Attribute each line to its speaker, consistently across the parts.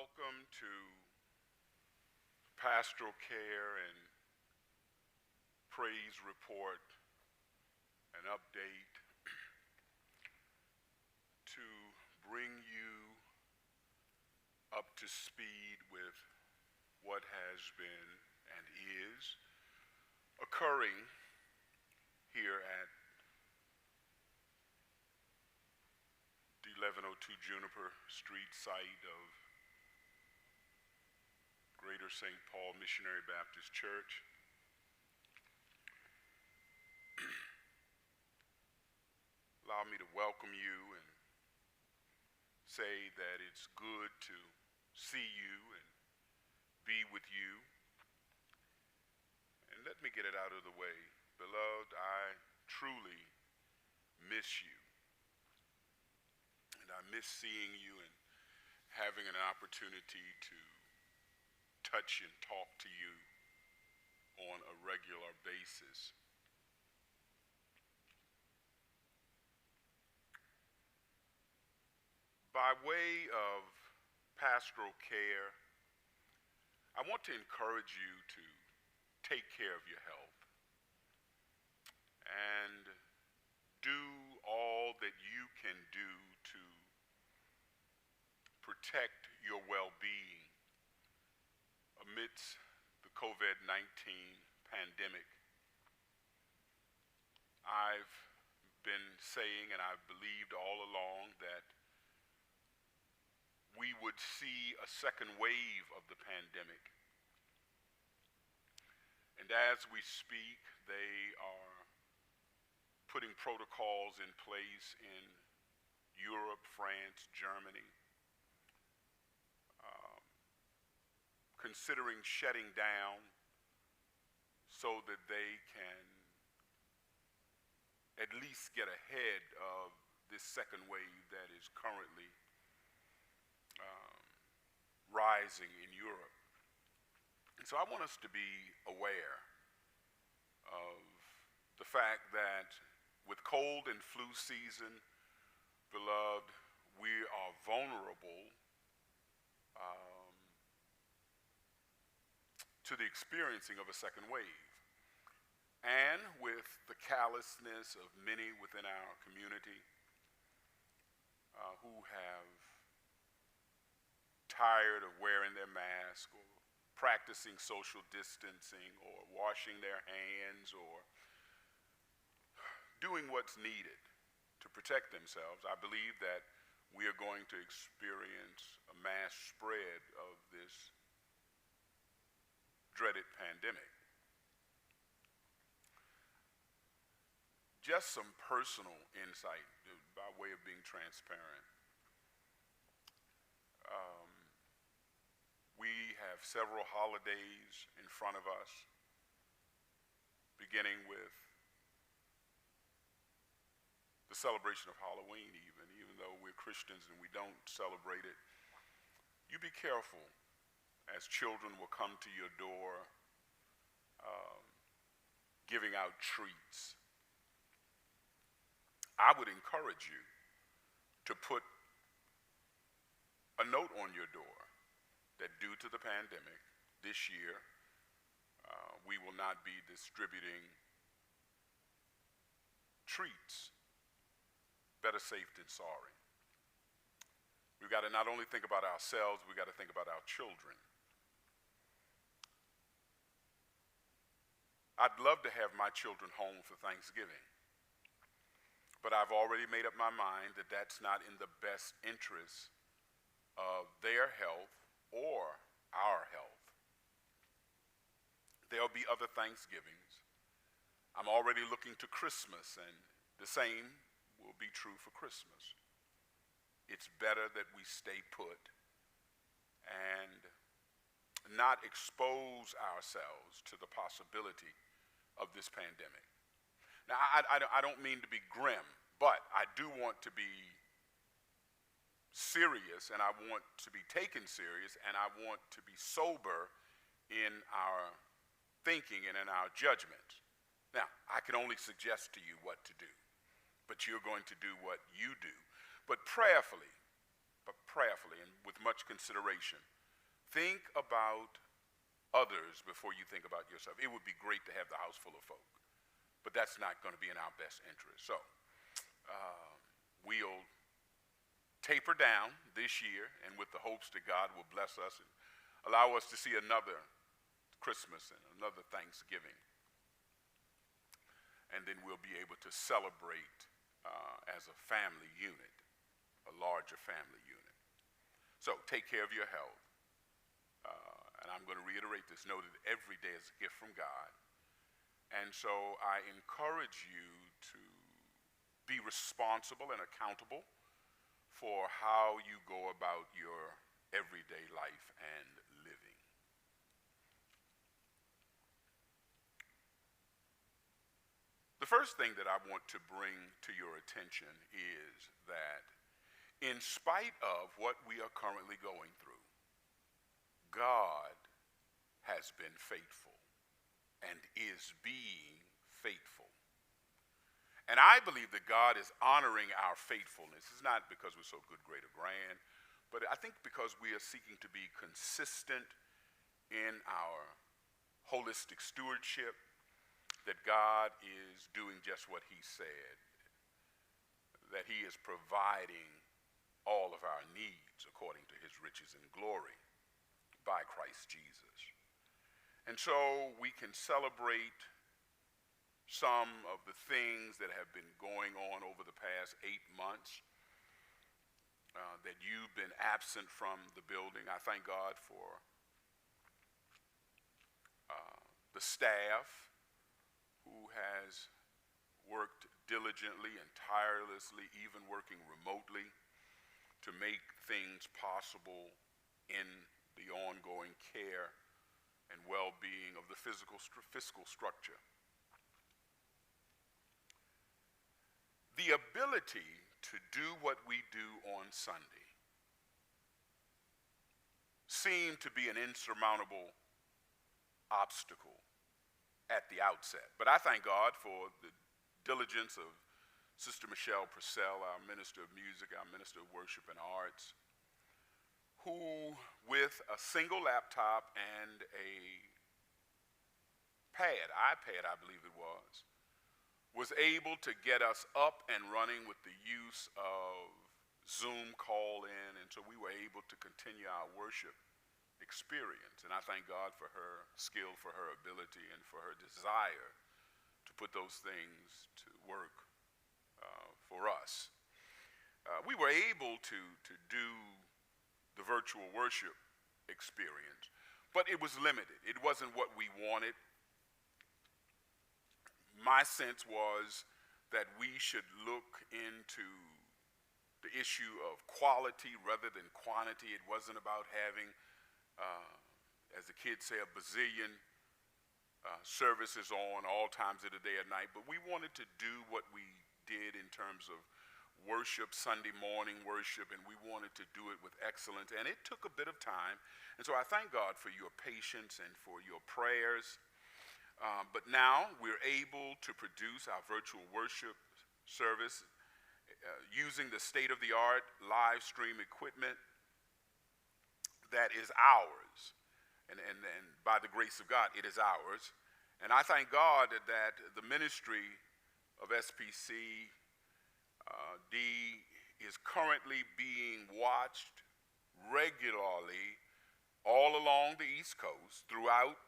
Speaker 1: Welcome to Pastoral Care and Praise Report, an update to bring you up to speed with what has been and is occurring here at the 1102 Juniper Street site of Greater St. Paul Missionary Baptist Church. Allow me to welcome you and say that it's good to see you and be with you. And let me get it out of the way. Beloved, I truly miss you. And I miss seeing you and having an opportunity to touch and talk to you on a regular basis. By way of pastoral care, I want to encourage you to take care of your health and do all that you can do to protect your well-being amidst the COVID-19 pandemic. I've been saying, and I've believed all along, that we would see a second wave of the pandemic. And as we speak, they are putting protocols in place in Europe, France, Germany, considering shutting down so that they can at least get ahead of this second wave that is currently rising in Europe. And so I want us to be aware of the fact that with cold and flu season, beloved, we are vulnerable to the experiencing of a second wave. And with the callousness of many within our community, who have tired of wearing their mask or practicing social distancing or washing their hands or doing what's needed to protect themselves, I believe that we are going to experience a mass spread of this dreaded pandemic. Just some personal insight by way of being transparent. We have several holidays in front of us, beginning with the celebration of Halloween even though we're Christians and we don't celebrate it. You be careful as children will come to your door giving out treats. I would encourage you to put a note on your door that due to the pandemic this year, we will not be distributing treats. Better safe than sorry. We've got to not only think about ourselves, we've got to think about our children. I'd love to have my children home for Thanksgiving, but I've already made up my mind that that's not in the best interest of their health or our health. There'll be other Thanksgivings. I'm already looking to Christmas, and the same will be true for Christmas. It's better that we stay put and not expose ourselves to the possibility of this pandemic. Now, I don't mean to be grim, but I do want to be serious, and I want to be taken serious, and I want to be sober in our thinking and in our judgment. Now, I can only suggest to you what to do, but you're going to do what you do. But prayerfully, and with much consideration, think about others before you think about yourself. It would be great to have the house full of folk, but that's not going to be in our best interest. So we'll taper down this year, and with the hopes that God will bless us and allow us to see another Christmas and another Thanksgiving. And then we'll be able to celebrate as a family unit, a larger family unit. So take care of your health. And I'm going to reiterate this, know that every day is a gift from God. And so I encourage you to be responsible and accountable for how you go about your everyday life and living. The first thing that I want to bring to your attention is that in spite of what we are currently going through, God has been faithful and is being faithful. And I believe that God is honoring our faithfulness. It's not because we're so good, great, or grand, but I think because we are seeking to be consistent in our holistic stewardship, that God is doing just what he said, that he is providing all of our needs according to his riches and glory by Christ Jesus. And so we can celebrate some of the things that have been going on over the past 8 months, that you've been absent from the building. I thank God for the staff who has worked diligently and tirelessly, even working remotely, to make things possible in the ongoing care and well-being of the fiscal structure. The ability to do what we do on Sunday seemed to be an insurmountable obstacle at the outset. But I thank God for the diligence of Sister Michelle Purcell, our minister of music, our minister of worship and arts, who with a single laptop and a iPad, I believe it was able to get us up and running with the use of Zoom call in, and so we were able to continue our worship experience. And I thank God for her skill, for her ability, and for her desire to put those things to work for us. We were able to do the virtual worship experience, but it was limited. It wasn't what we wanted. My sense was that we should look into the issue of quality rather than quantity. It wasn't about having, as the kids say, a bazillion services on all times of the day or night, but we wanted to do what we did in terms of worship, Sunday morning worship, and we wanted to do it with excellence, and it took a bit of time. And so I thank God for your patience and for your prayers. But now we're able to produce our virtual worship service using the state-of-the-art live stream equipment that is ours. And by the grace of God, it is ours. And I thank God that the ministry of SPC D is currently being watched regularly all along the East Coast, throughout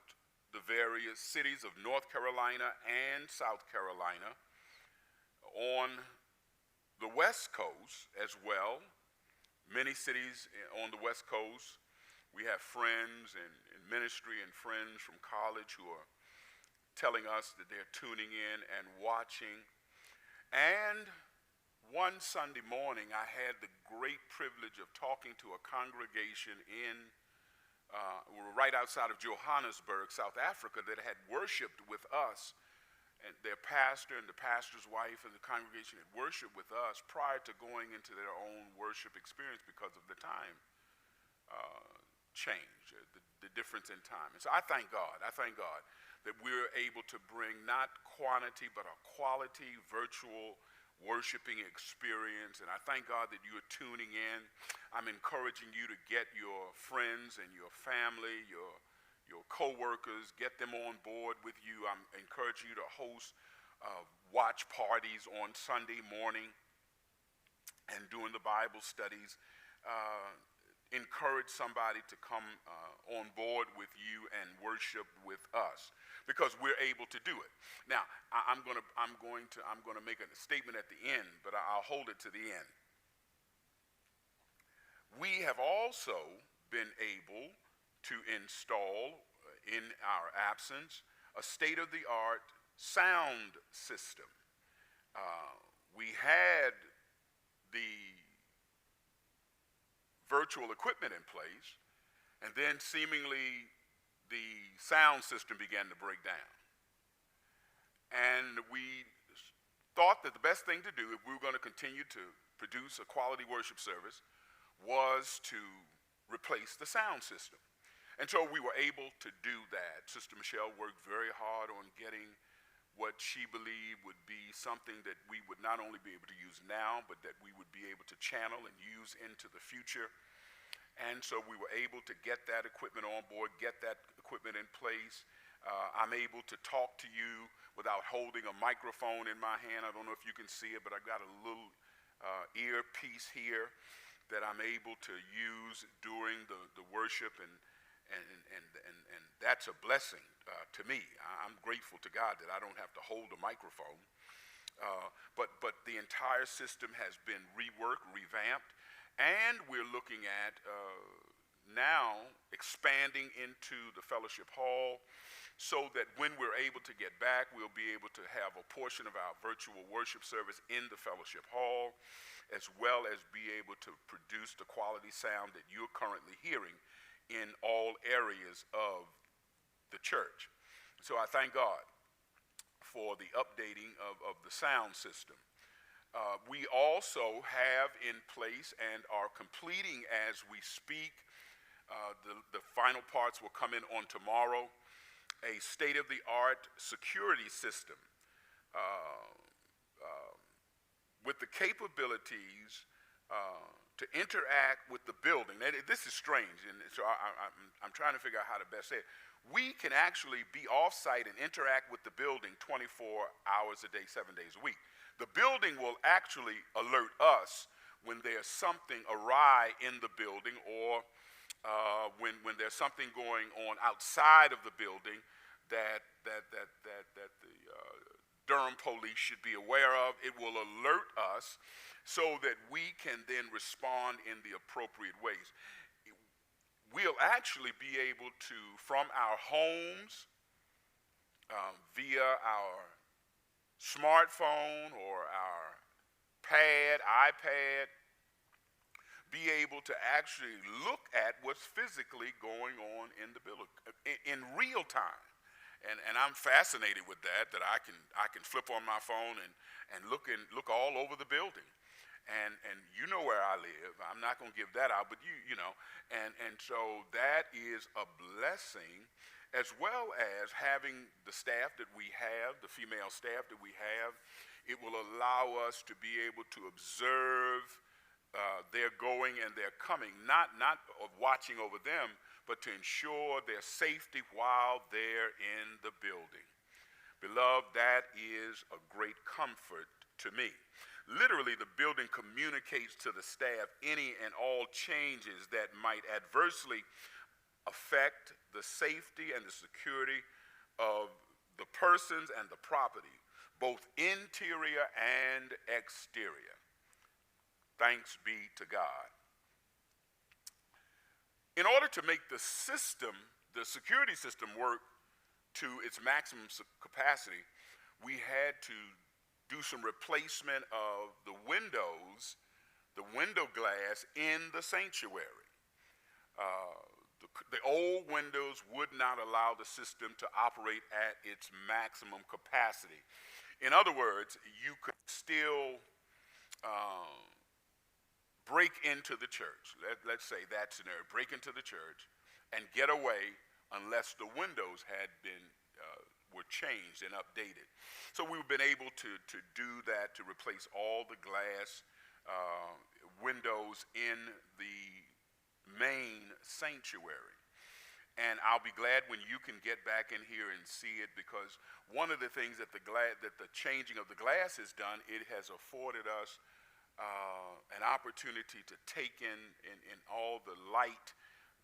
Speaker 1: the various cities of North Carolina and South Carolina, on the West Coast as well. Many cities on the West Coast, we have friends in ministry and friends from college who are telling us that they're tuning in and watching. And one Sunday morning, I had the great privilege of talking to a congregation right outside of Johannesburg, South Africa, that had worshiped with us. And their pastor and the pastor's wife and the congregation had worshiped with us prior to going into their own worship experience because of the time change, the difference in time. And so I thank God that we're able to bring not quantity but a quality virtual worshiping experience. And I thank God that you are tuning in. I'm encouraging you to get your friends and your family, your co-workers, get them on board with you. I'm encouraging you to host watch parties on Sunday morning and during the Bible studies. Encourage somebody to come on board with you and worship with us, because we're able to do it. Now, I'm going to make a statement at the end, but I'll hold it to the end. We have also been able to install, in our absence, a state-of-the-art sound system. We had the virtual equipment in place, and then seemingly the sound system began to break down. And we thought that the best thing to do, if we were going to continue to produce a quality worship service, was to replace the sound system. And so we were able to do that. Sister Michelle worked very hard on getting what she believed would be something that we would not only be able to use now, but that we would be able to channel and use into the future. And so we were able to get that equipment on board, get that equipment in place. I'm able to talk to you without holding a microphone in my hand. I don't know if you can see it, but I've got a little earpiece here that I'm able to use during the worship, and that's a blessing to me. I'm grateful to God that I don't have to hold a microphone. But the entire system has been reworked, revamped, and we're looking at now expanding into the fellowship hall, so that when we're able to get back, we'll be able to have a portion of our virtual worship service in the fellowship hall, as well as be able to produce the quality sound that you're currently hearing in all areas of the church. So I thank God for the updating of the sound system. We also have in place and are completing as we speak, the final parts will come in on tomorrow, a state-of-the-art security system with the capabilities to interact with the building. Now, this is strange, and so I'm trying to figure out how to best say it. We can actually be off-site and interact with the building 24 hours a day, 7 days a week. The building will actually alert us when there's something awry in the building, or when there's something going on outside of the building that the Durham police should be aware of. It will alert us so that we can then respond in the appropriate ways. We'll actually be able to, from our homes, via our smartphone or our iPad, be able to actually look at what's physically going on in the building in real time. And I'm fascinated with that I can flip on my phone and look all over the building. And you know where I live. I'm not going to give that out, but you know. And so that is a blessing, as well as having the staff that we have, the female staff that we have. It will allow us to be able to observe their going and their coming, not watching over them, but to ensure their safety while they're in the building. Beloved, that is a great comfort to me. Literally, the building communicates to the staff any and all changes that might adversely affect the safety and the security of the persons and the property, both interior and exterior. Thanks be to God. In order to make the security system work to its maximum capacity, we had to do some replacement of the windows, the window glass in the sanctuary. The old windows would not allow the system to operate at its maximum capacity. In other words, you could still break into the church. Let's say that scenario, break into the church and get away unless the windows were changed and updated. So we've been able to do that, to replace all the glass windows in the main sanctuary. And I'll be glad when you can get back in here and see it, because one of the things that the changing of the glass has done, it has afforded us an opportunity to take in all the light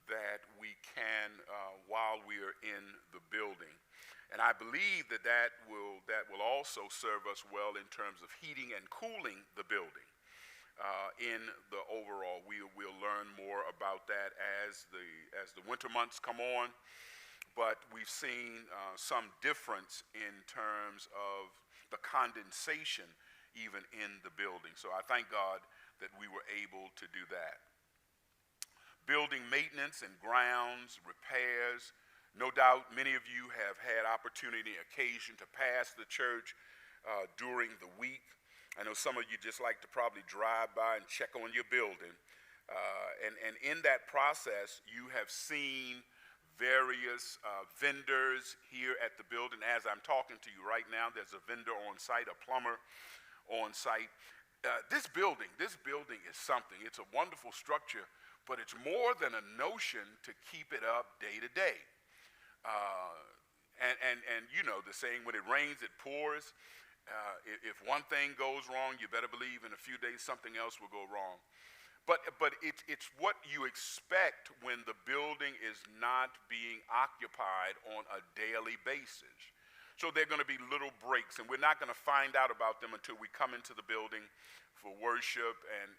Speaker 1: that we can while we are in the building. And I believe that will also serve us well in terms of heating and cooling the building. In the overall, we'll learn more about that as the winter months come on. But we've seen some difference in terms of the condensation even in the building. So I thank God that we were able to do that. Building maintenance and grounds, repairs. No doubt many of you have had opportunity and occasion to pass the church during the week. I know some of you just like to probably drive by and check on your building. And in that process, you have seen various vendors here at the building. As I'm talking to you right now, there's a vendor on site, a plumber on site. This building is something. It's a wonderful structure, but it's more than a notion to keep it up day to day. And you know the saying, when it rains, it pours. If one thing goes wrong, you better believe in a few days something else will go wrong. But it's what you expect when the building is not being occupied on a daily basis. So there are going to be little breaks, and we're not going to find out about them until we come into the building for worship and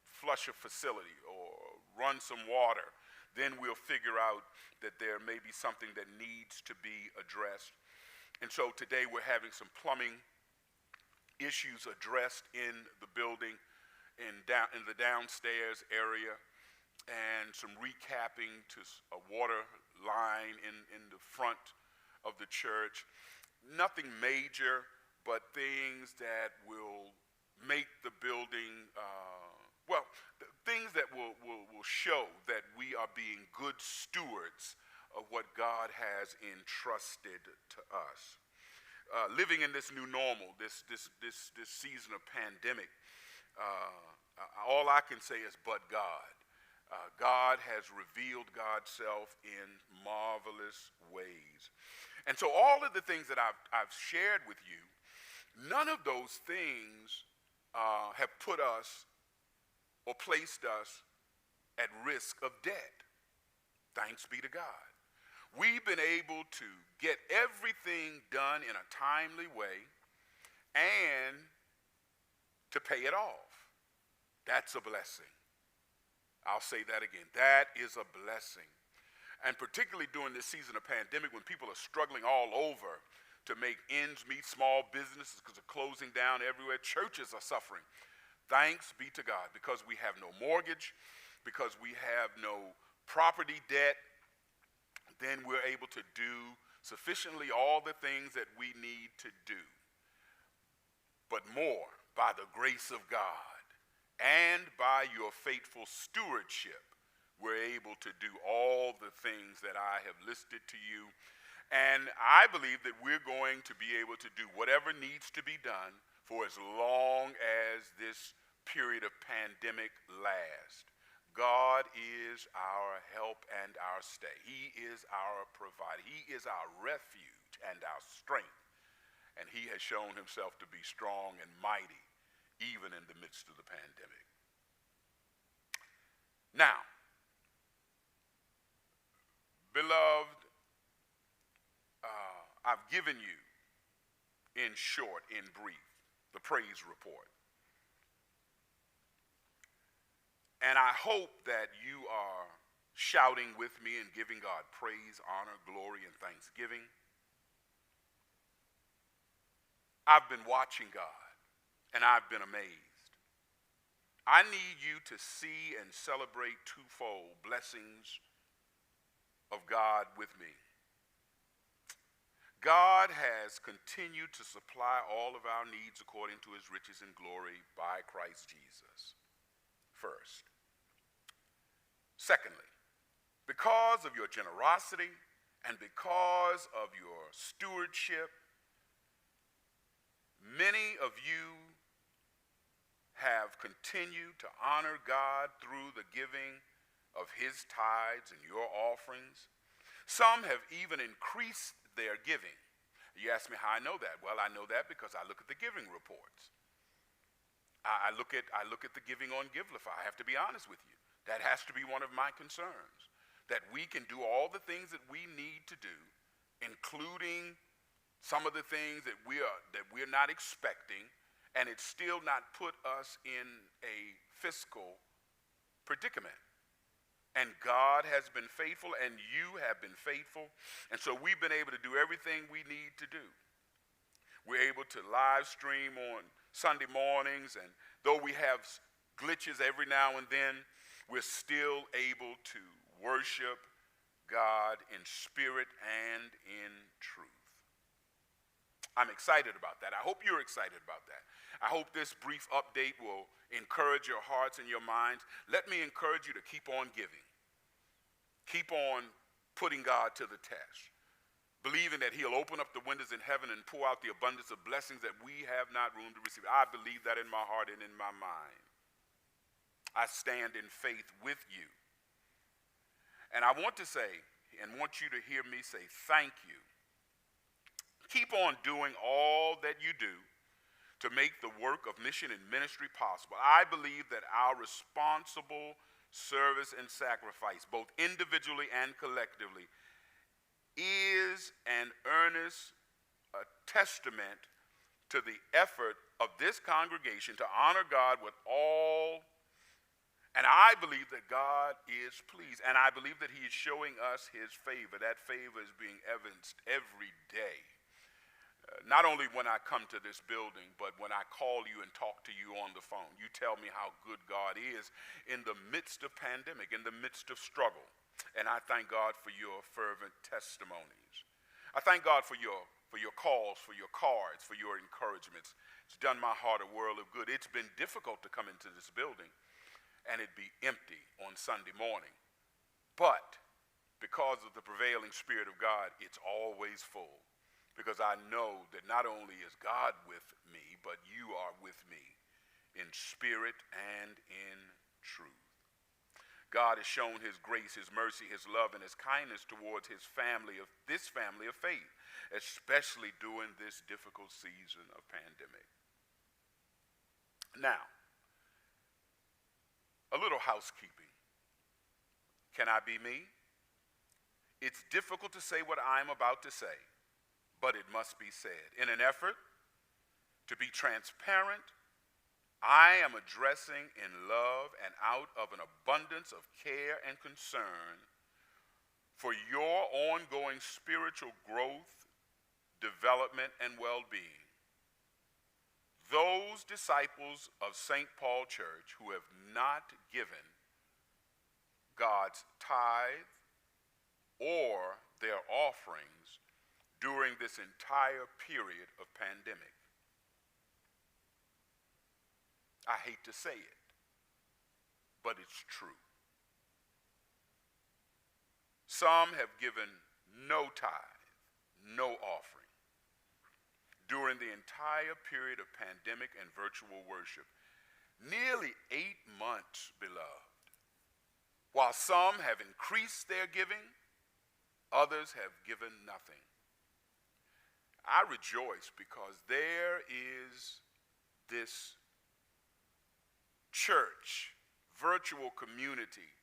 Speaker 1: flush a facility or run some water. Then we'll figure out that there may be something that needs to be addressed. And so today we're having some plumbing issues addressed in the building, in the downstairs area, and some recapping to a water line in the front of the church. Nothing major, but things that will make the building, things that will show that we are being good stewards of what God has entrusted to us. Living in this new normal, this season of pandemic, all I can say is but God. God has revealed God's self in marvelous ways. And so all of the things that I've shared with you, none of those things have put us or placed us at risk of debt. Thanks be to God. We've been able to get everything done in a timely way and to pay it off. That's a blessing. I'll say that again. That is a blessing. And particularly during this season of pandemic when people are struggling all over to make ends meet, small businesses because of closing down everywhere, churches are suffering. Thanks be to God, because we have no mortgage, because we have no property debt, then we're able to do sufficiently all the things that we need to do. But more, by the grace of God and by your faithful stewardship, we're able to do all the things that I have listed to you. And I believe that we're going to be able to do whatever needs to be done for as long as this period of pandemic lasts. God is our help and our stay. He is our provider. He is our refuge and our strength. And he has shown himself to be strong and mighty even in the midst of the pandemic. Now, beloved, I've given you, in short, in brief, the praise report. And I hope that you are shouting with me and giving God praise, honor, glory, and thanksgiving. I've been watching God, and I've been amazed. I need you to see and celebrate twofold blessings of God with me. God has continued to supply all of our needs according to his riches and glory by Christ Jesus. First. Secondly, because of your generosity and because of your stewardship, many of you have continued to honor God through the giving of his tithes and your offerings. Some have even increased their giving. You ask me how I know that. Well, I know that because I look at the giving reports. I look at the giving on Givelify. I have to be honest with you. That has to be one of my concerns, that we can do all the things that we need to do, including some of the things that we're not expecting, and it's still not put us in a fiscal predicament. And God has been faithful, and you have been faithful. And so we've been able to do everything we need to do. We're able to live stream on Sunday mornings, and though we have glitches every now and then, we're still able to worship God in spirit and in truth. I'm excited about that. I hope you're excited about that. I hope this brief update will encourage your hearts and your minds. Let me encourage you to keep on giving. Keep on putting God to the test, believing that he'll open up the windows in heaven and pour out the abundance of blessings that we have not room to receive. I believe that in my heart and in my mind. I stand in faith with you. And I want to say, and want you to hear me say thank you. Keep on doing all that you do to make the work of mission and ministry possible. I believe that our responsible service and sacrifice, both individually and collectively, is an earnest testament to the effort of this congregation to honor God with all. And I believe that God is pleased, and I believe that he is showing us his favor. That favor is being evidenced every day. Not only when I come to this building, but when I call you and talk to you on the phone. You tell me how good God is in the midst of pandemic, in the midst of struggle. And I thank God for your fervent testimonies. I thank God for your calls, for your cards, for your encouragements. It's done my heart a world of good. It's been difficult to come into this building and it be empty on Sunday morning. But because of the prevailing Spirit of God, it's always full. Because I know that not only is God with me, but you are with me in spirit and in truth. God has shown his grace, his mercy, his love, and his kindness towards this family of faith, especially during this difficult season of pandemic. Now, little housekeeping. Can I be me? It's difficult to say what I'm about to say, but it must be said. In an effort to be transparent, I am addressing in love and out of an abundance of care and concern for your ongoing spiritual growth, development, and well-being. Those disciples of St. Paul Church who have not given God's tithe or their offerings during this entire period of pandemic. I hate to say it, but it's true. Some have given no tithe, no offering during the entire period of pandemic and virtual worship. Nearly 8 months, beloved. While some have increased their giving, others have given nothing. I rejoice because there is this church, virtual community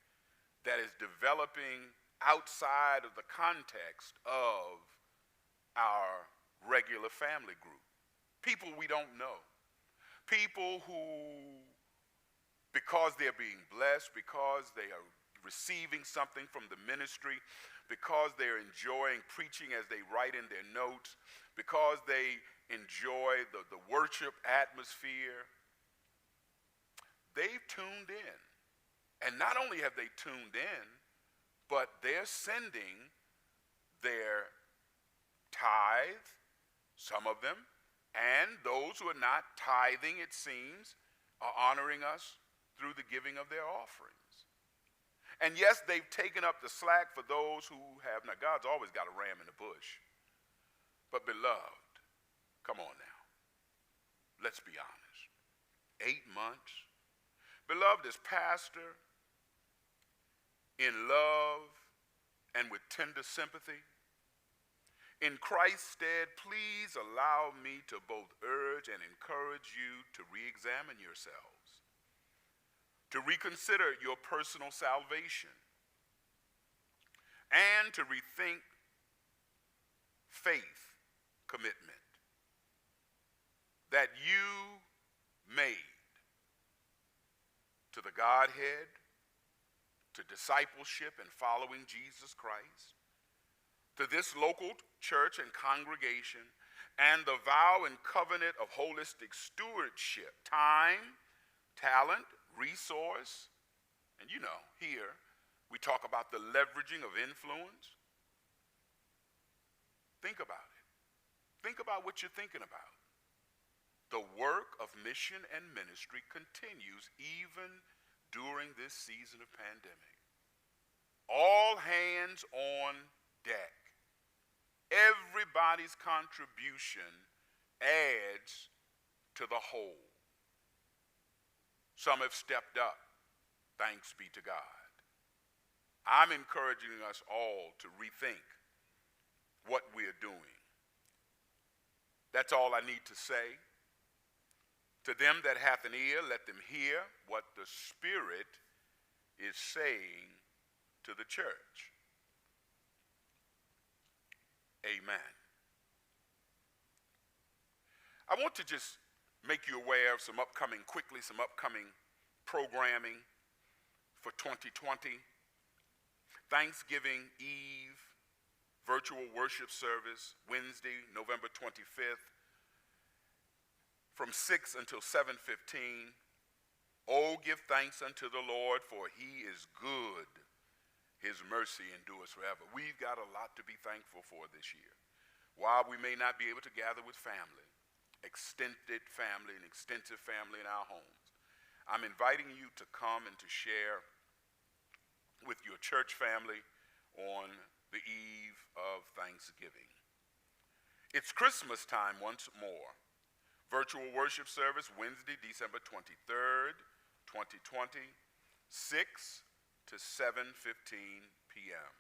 Speaker 1: that is developing outside of the context of our regular family group. People we don't know. People who, because they're being blessed, because they are receiving something from the ministry, because they're enjoying preaching as they write in their notes, because they enjoy the worship atmosphere, they've tuned in. And not only have they tuned in, but they're sending their tithe, some of them, and those who are not tithing, it seems, are honoring us through the giving of their offerings. And yes, they've taken up the slack for those who have. Now, God's always got a ram in the bush. But beloved, come on now. Let's be honest. 8 months. Beloved, as pastor, in love and with tender sympathy, in Christ's stead, please allow me to both urge and encourage you to re-examine yourselves, to reconsider your personal salvation, and to rethink faith commitment that you made to the Godhead, to discipleship and following Jesus Christ, to this local church and congregation, and the vow and covenant of holistic stewardship, time, talent, resource, and you know, here we talk about the leveraging of influence. Think about it. Think about what you're thinking about. The work of mission and ministry continues even during this season of pandemic. All hands on deck. Everybody's contribution adds to the whole. Some have stepped up, thanks be to God. I'm encouraging us all to rethink what we're doing. That's all I need to say. To them that hath an ear, let them hear what the Spirit is saying to the church. Amen. I want to just make you aware of some upcoming programming for 2020. Thanksgiving Eve, virtual worship service, Wednesday, November 25th, from 6 until 7:15. Oh, give thanks unto the Lord, for he is good. His mercy endures forever. We've got a lot to be thankful for this year. While we may not be able to gather with family, extended family and extensive family in our homes, I'm inviting you to come and to share with your church family on the eve of Thanksgiving. It's Christmas time once more. Virtual worship service Wednesday, December 23rd, 2020, 6 to 7:15 p.m.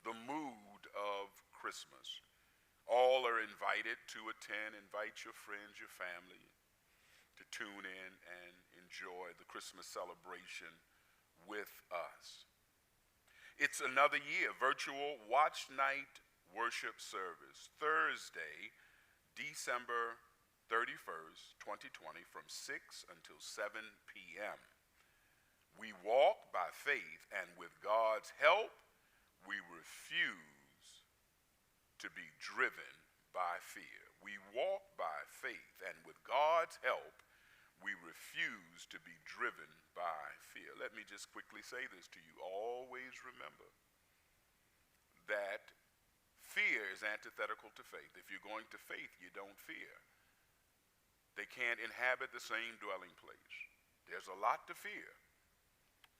Speaker 1: The mood of Christmas. All are invited to attend. Invite your friends, your family to tune in and enjoy the Christmas celebration with us. It's another year, virtual watch night worship service, Thursday, December 31st, 2020, from 6 until 7 p.m. We walk by faith, and with God's help, we refuse to be driven by fear. We walk by faith, and with God's help, we refuse to be driven by fear. Let me just quickly say this to you. Always remember that fear is antithetical to faith. If you're going to faith, you don't fear. They can't inhabit the same dwelling place. There's a lot to fear.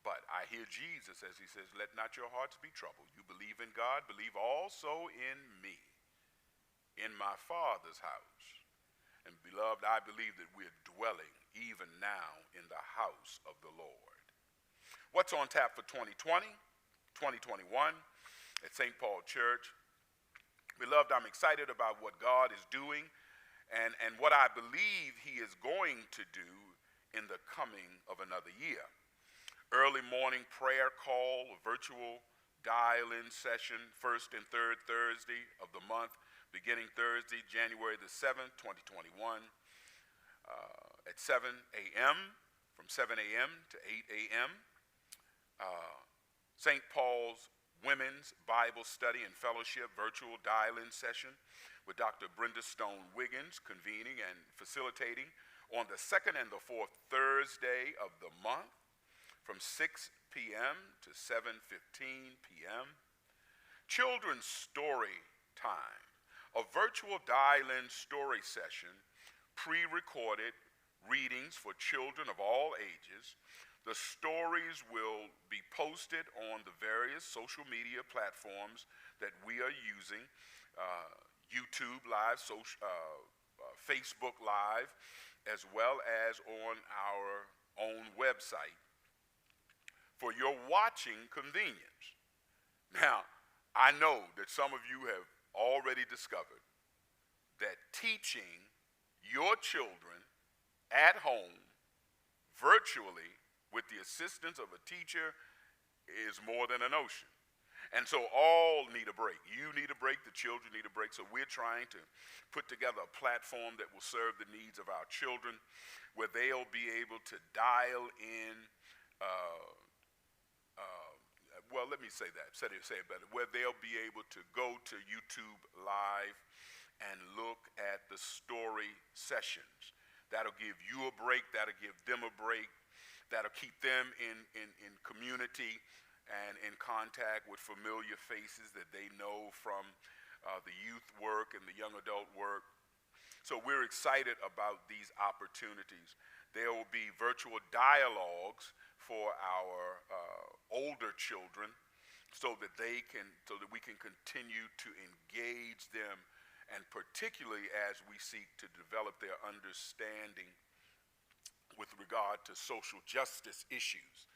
Speaker 1: But I hear Jesus as he says, let not your hearts be troubled. You believe in God, believe also in me, in my Father's house. And beloved, I believe that we're dwelling even now in the house of the Lord. What's on tap for 2020, 2021 at St. Paul Church? Beloved, I'm excited about what God is doing and what I believe he is going to do in the coming of another year. Early morning prayer call, a virtual dial-in session, first and third Thursday of the month, beginning Thursday, January the 7th, 2021, at 7 a.m., from 7 a.m. to 8 a.m. St. Paul's Women's Bible Study and Fellowship virtual dial-in session with Dr. Brenda Stone Wiggins convening and facilitating on the second and the fourth Thursday of the month from 6 p.m. to 7:15 p.m. Children's Story Time, a virtual dial-in story session, pre-recorded readings for children of all ages. The stories will be posted on the various social media platforms that we are using, YouTube Live, Facebook Live, as well as on our own website for your watching convenience. Now, I know that some of you have already discovered that teaching your children at home virtually with the assistance of a teacher is more than a notion. And so all need a break. You need a break, the children need a break. So we're trying to put together a platform that will serve the needs of our children, where they'll be able to dial in, well, let me say it better, where they'll be able to go to YouTube Live and look at the story sessions. That'll give you a break, that'll give them a break, that'll keep them in community and in contact with familiar faces that they know from the youth work and the young adult work. So we're excited about these opportunities. There will be virtual dialogues for our older children so that we can continue to engage them, and particularly as we seek to develop their understanding with regard to social justice issues.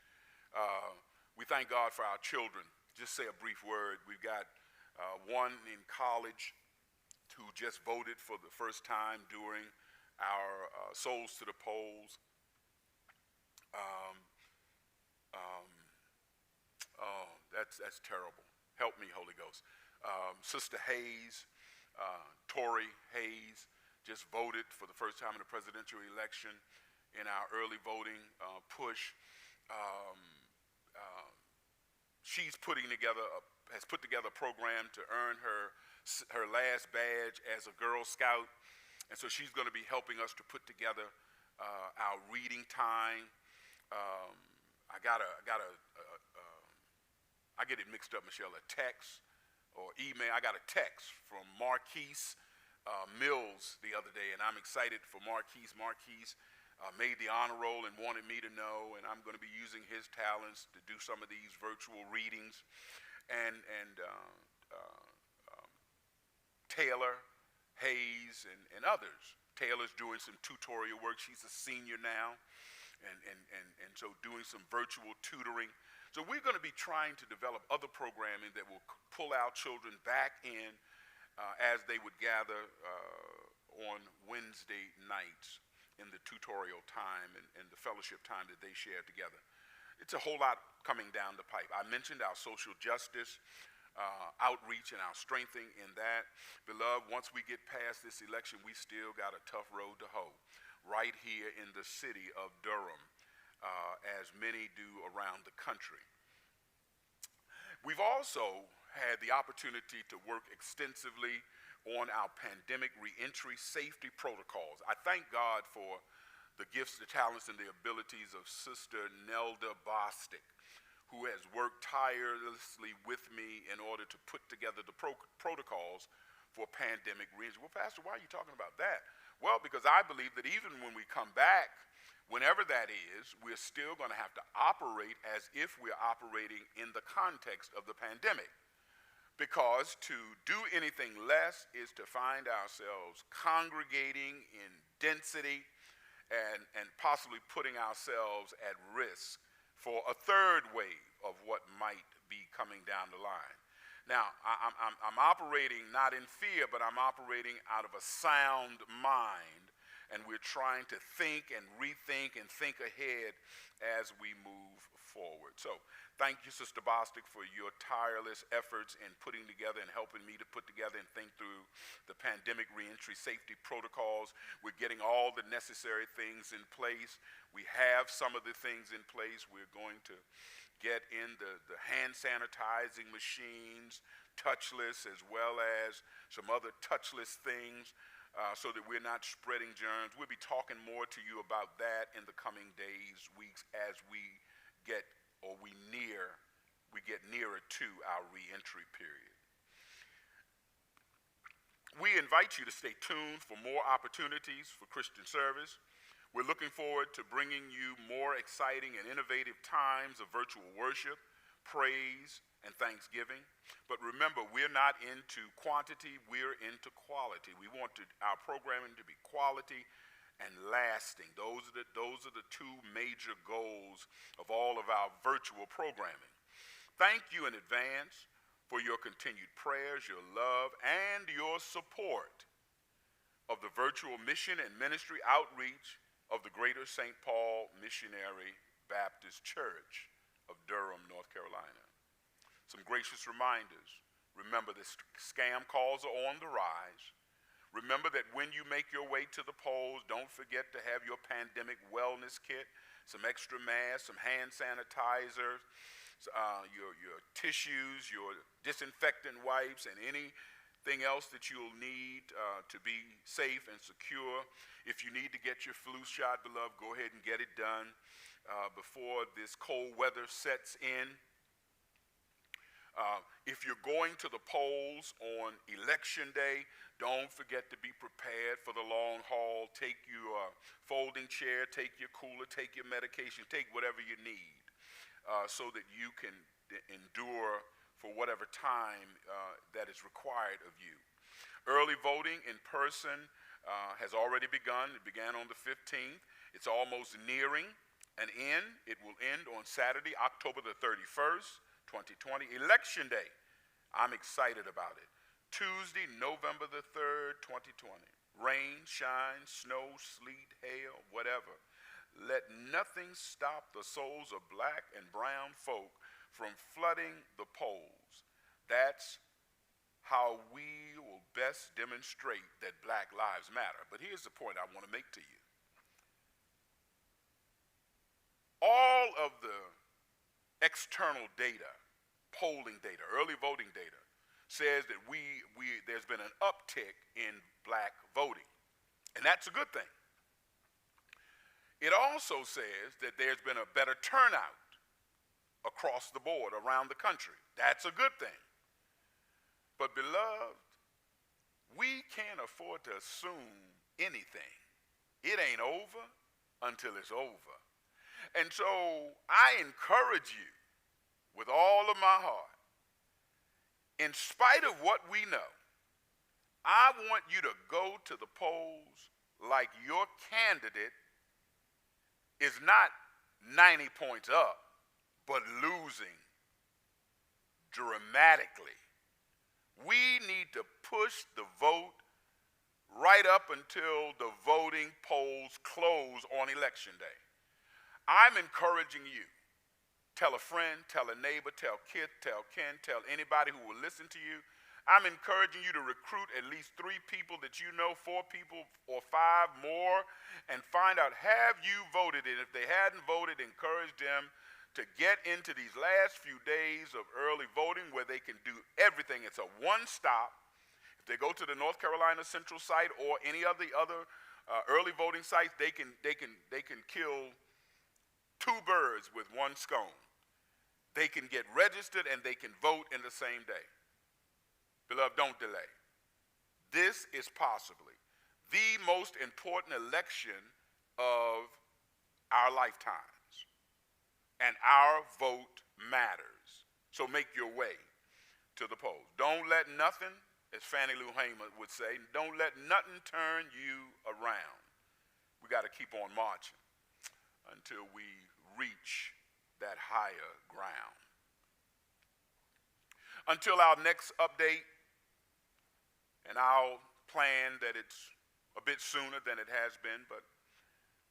Speaker 1: We thank God for our children. Just say a brief word. We've got one in college who just voted for the first time during our Souls to the Polls. That's terrible. Help me, Holy Ghost. Sister Hayes, Tory Hayes, just voted for the first time in the presidential election in our early voting push. She's has put together a program to earn her last badge as a Girl Scout, and so she's going to be helping us to put together our reading time. I get it mixed up, Michelle, a text or email. I got a text from Marquise Mills the other day, and I'm excited for Marquise. Marquise made the honor roll and wanted me to know, and I'm going to be using his talents to do some of these virtual readings. And Taylor Hayes and others. Taylor's doing some tutorial work. She's a senior now, and so doing some virtual tutoring. So we're going to be trying to develop other programming that will pull our children back in as they would gather on Wednesday nights in the tutorial time and the fellowship time that they share together. It's a whole lot coming down the pipe. I mentioned our social justice outreach and our strengthening in that. Beloved, once we get past this election, we still got a tough road to hoe right here in the city of Durham, as many do around the country. We've also had the opportunity to work extensively on our pandemic reentry safety protocols. I thank God for the gifts, the talents, and the abilities of Sister Nelda Bostic, who has worked tirelessly with me in order to put together the protocols for pandemic reentry. Well, Pastor, why are you talking about that? Well, because I believe that even when we come back, whenever that is, we're still going to have to operate as if we're operating in the context of the pandemic. Because to do anything less is to find ourselves congregating in density and possibly putting ourselves at risk for a third wave of what might be coming down the line. Now, I'm operating not in fear, but I'm operating out of a sound mind, and we're trying to think and rethink and think ahead as we move forward. So thank you, Sister Bostic, for your tireless efforts in putting together and helping me to put together and think through the pandemic reentry safety protocols. We're getting all the necessary things in place. We have some of the things in place. We're going to get in the hand sanitizing machines, touchless, as well as some other touchless things, so that we're not spreading germs. We'll be talking more to you about that in the coming days, weeks, as we get nearer to our reentry period. We invite you to stay tuned for more opportunities for Christian service. We're looking forward to bringing you more exciting and innovative times of virtual worship, praise, and thanksgiving. But remember, we're not into quantity, we're into quality. We want our programming to be quality and lasting. Those are the two major goals of all of our virtual programming. Thank you in advance for your continued prayers, your love, and your support of the virtual mission and ministry outreach of the Greater St. Paul Missionary Baptist Church of Durham, North Carolina. Some gracious reminders. Remember, the scam calls are on the rise. Remember that when you make your way to the polls, don't forget to have your pandemic wellness kit, some extra masks, some hand sanitizer, your tissues, your disinfectant wipes, and anything else that you'll need to be safe and secure. If you need to get your flu shot, beloved, go ahead and get it done before this cold weather sets in. If you're going to the polls on election day, don't forget to be prepared for the long haul. Take your folding chair, take your cooler, take your medication, take whatever you need so that you can endure for whatever time that is required of you. Early voting in person has already begun. It began on the 15th. It's almost nearing an end. It will end on Saturday, October the 31st, 2020, Election Day. I'm excited about it. Tuesday, November the 3rd, 2020. Rain, shine, snow, sleet, hail, whatever. Let nothing stop the souls of black and brown folk from flooding the polls. That's how we will best demonstrate that Black Lives Matter. But here's the point I want to make to you. All of the external data, polling data, early voting data, says that there's been an uptick in black voting, and that's a good thing. It also says that there's been a better turnout across the board around the country. That's a good thing. But beloved, we can't afford to assume anything. It ain't over until it's over. And so I encourage you with all of my heart, in spite of what we know, I want you to go to the polls like your candidate is not 90 points up, but losing dramatically. We need to push the vote right up until the voting polls close on Election Day. I'm encouraging you Tell a friend, tell a neighbor, tell kid, tell Ken, tell anybody who will listen to you. I'm encouraging you to recruit at least 3 people that you know, 4 people or 5 more, and find out, have you voted? And if they hadn't voted, encourage them to get into these last few days of early voting where they can do everything. It's a one-stop. If they go to the North Carolina Central site or any of the other early voting sites, they can kill 2 birds with 1 stone. They can get registered and they can vote in the same day. Beloved, don't delay. This is possibly the most important election of our lifetimes, and our vote matters. So make your way to the polls. Don't let nothing, as Fannie Lou Hamer would say, don't let nothing turn you around. We got to keep on marching until we reach that higher ground. Until our next update, and I'll plan that it's a bit sooner than it has been, but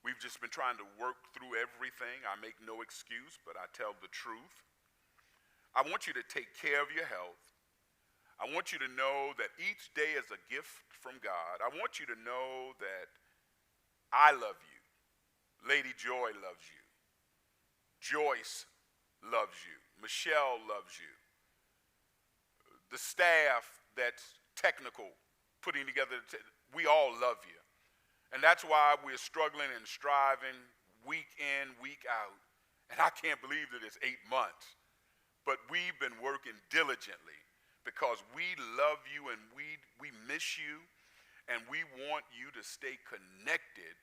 Speaker 1: we've just been trying to work through everything. I make no excuse, but I tell the truth. I want you to take care of your health. I want you to know that each day is a gift from God. I want you to know that I love you. Lady Joy loves you. Joyce loves you. Michelle loves you. The staff that's technical, putting together, we all love you. And that's why we're struggling and striving week in, week out. And I can't believe that it's 8 months. But we've been working diligently because we love you and we miss you, and we want you to stay connected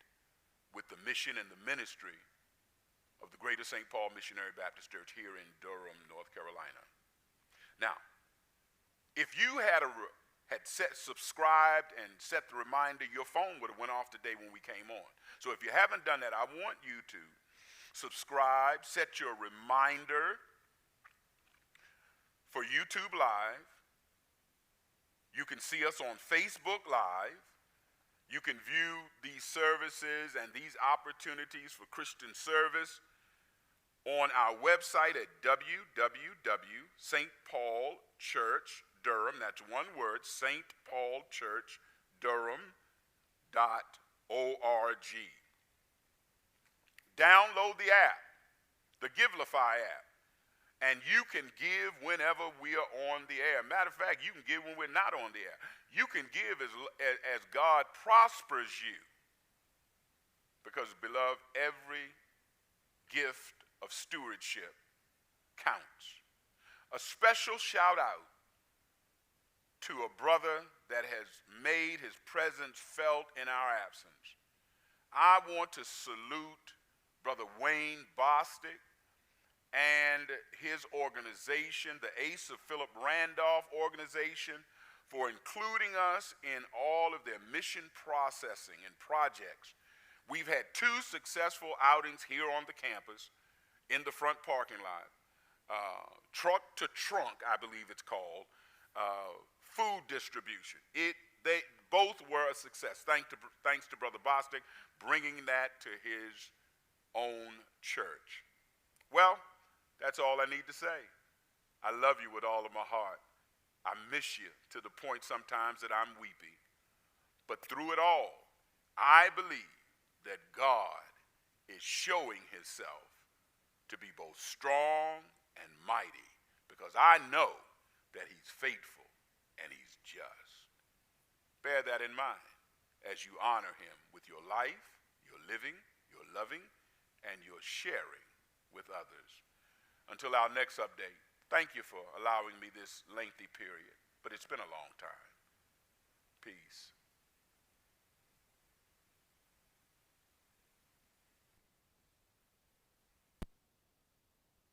Speaker 1: with the mission and the ministry of the Greater St. Paul Missionary Baptist Church here in Durham, North Carolina. Now, if you had subscribed and set the reminder, your phone would have went off today when we came on. So if you haven't done that, I want you to subscribe, set your reminder for YouTube Live. You can see us on Facebook Live. You can view these services and these opportunities for Christian service on our website at www.stpaulchurch.org. Durham, that's one word, St. Paul Church, Durham.org. Download the app, the Givelify app, and you can give whenever we are on the air. Matter of fact, you can give when we're not on the air. You can give as God prospers you. Because, beloved, every gift of stewardship counts. A special shout out to a brother that has made his presence felt in our absence. I want to salute Brother Wayne Bostic and his organization, the Ace of Philip Randolph organization, for including us in all of their mission processing and projects. We've had 2 successful outings here on the campus in the front parking lot. Truck to Trunk, I believe it's called. Food distribution. They both were a success. Thanks to Brother Bostic bringing that to his own church. Well, that's all I need to say. I love you with all of my heart. I miss you to the point sometimes that I'm weepy. But through it all, I believe that God is showing himself to be both strong and mighty, because I know that he's faithful and he's just. Bear that in mind as you honor him with your life, your living, your loving, and your sharing with others. Until our next update, thank you for allowing me this lengthy period, but it's been a long time. Peace.